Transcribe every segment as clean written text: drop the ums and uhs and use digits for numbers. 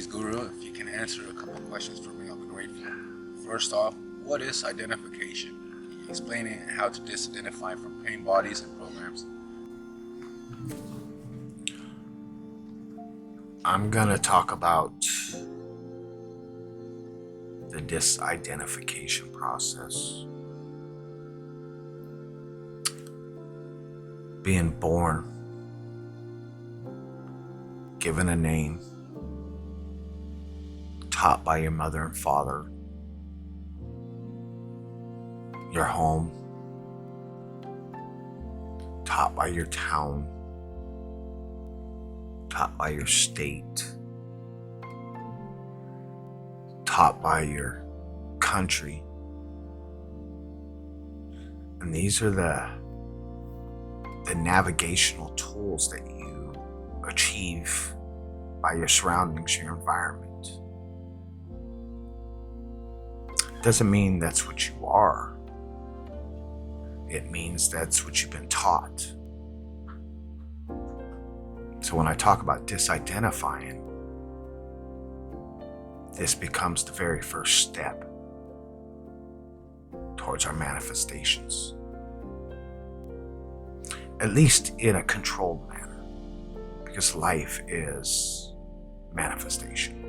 Guru. If you can answer a couple questions for me, I'll be grateful. First off, what is identification? Can you explain it and how to disidentify from pain bodies and programs? I'm going to talk about the disidentification process. Being born, given a name, taught by your mother and father, your home, taught by your town, taught by your state, taught by your country. And these are the navigational tools that you achieve by your surroundings, your environment. Doesn't mean that's what you are. It means that's what you've been taught. So when I talk about disidentifying, this becomes the very first step towards our manifestations. At least in a controlled manner, because life is manifestation.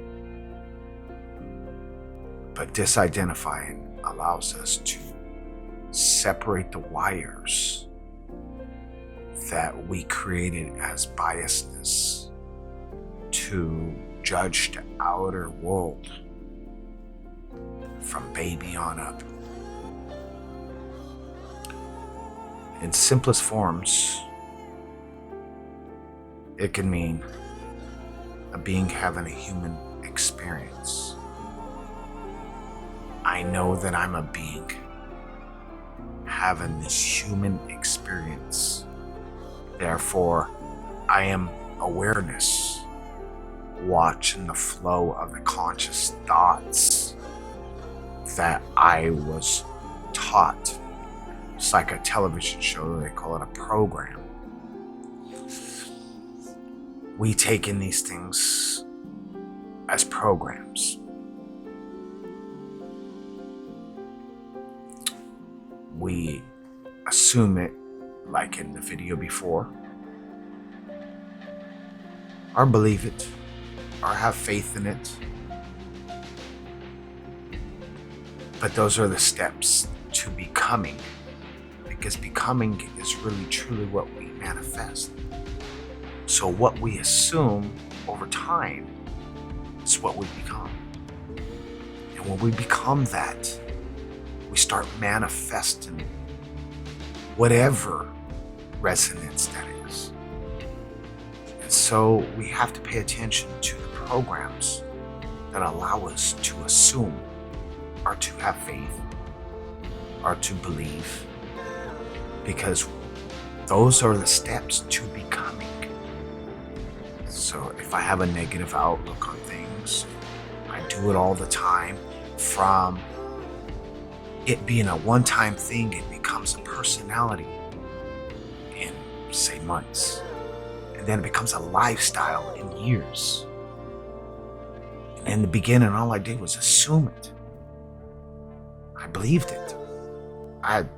But disidentifying allows us to separate the wires that we created as biasness to judge the outer world from baby on up. In simplest forms, it can mean a being having a human experience. I know that I'm a being having this human experience. Therefore, I am awareness, watching the flow of the conscious thoughts that I was taught. It's like a television show, they call it a program. We take in these things as programs. We assume it, like in the video before, or believe it, or have faith in it. But those are the steps to becoming, because becoming is really truly what we manifest. So what we assume over time is what we become. And when we become that, we start manifesting whatever resonance that is. And so we have to pay attention to the programs that allow us to assume, or to have faith, or to believe, because those are the steps to becoming. So if I have a negative outlook on things, I do it all the time. From it being a one-time thing, it becomes a personality in, say, months. And then it becomes a lifestyle in years. And in the beginning, all I did was assume it. I believed it. I had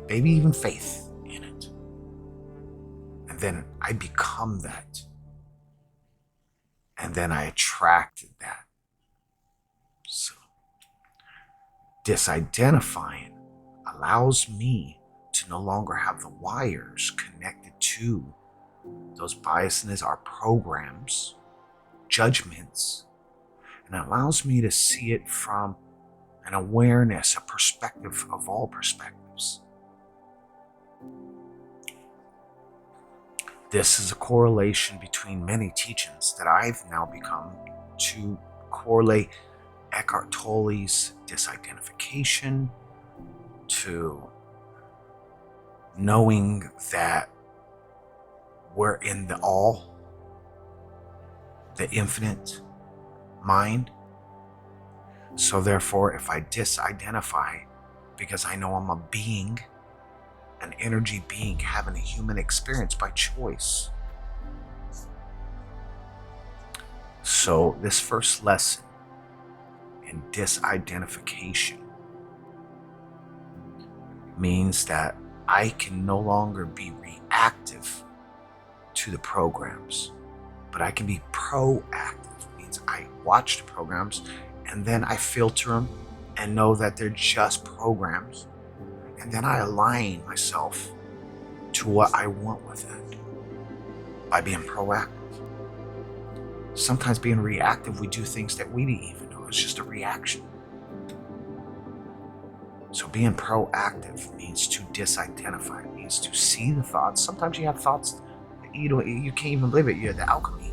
maybe even faith in it. And then I become that. And then I attracted that. So disidentifying allows me to no longer have the wires connected to those biases, our programs, judgments, and it allows me to see it from an awareness, a perspective of all perspectives. This is a correlation between many teachings that I've now become to correlate Eckhart Tolle's disidentification to knowing that we're in the all, the infinite mind. So therefore, if I disidentify, because I know I'm a being, an energy being having a human experience by choice. So this first lesson in disidentification means that I can no longer be reactive to the programs, but I can be proactive. It means I watch the programs and then I filter them and know that they're just programs. And then I align myself to what I want with it by being proactive. Sometimes being reactive, we do things that we didn't even know. It's just a reaction. So being proactive means to disidentify. It means to see the thoughts. Sometimes you have thoughts that you can't even believe it. You're the alchemy.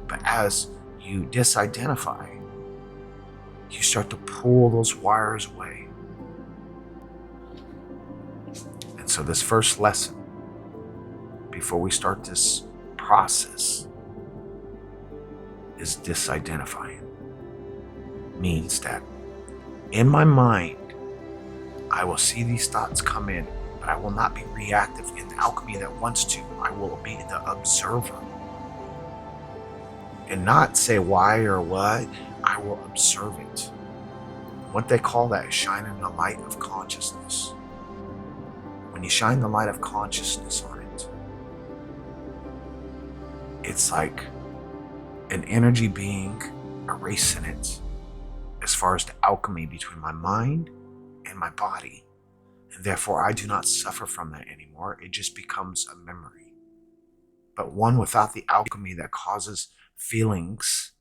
But as you disidentify, you start to pull those wires away. And so this first lesson, before we start this process, is disidentifying. Means that in my mind, I will see these thoughts come in, but I will not be reactive in the alchemy that wants to. I will be the observer. And not say why or what, I will observe it. What they call that is shining the light of consciousness. When you shine the light of consciousness on it, it's like an energy being erasing it as far as the alchemy between my mind and my body. And therefore, I do not suffer from that anymore. It just becomes a memory. But one without the alchemy that causes feelings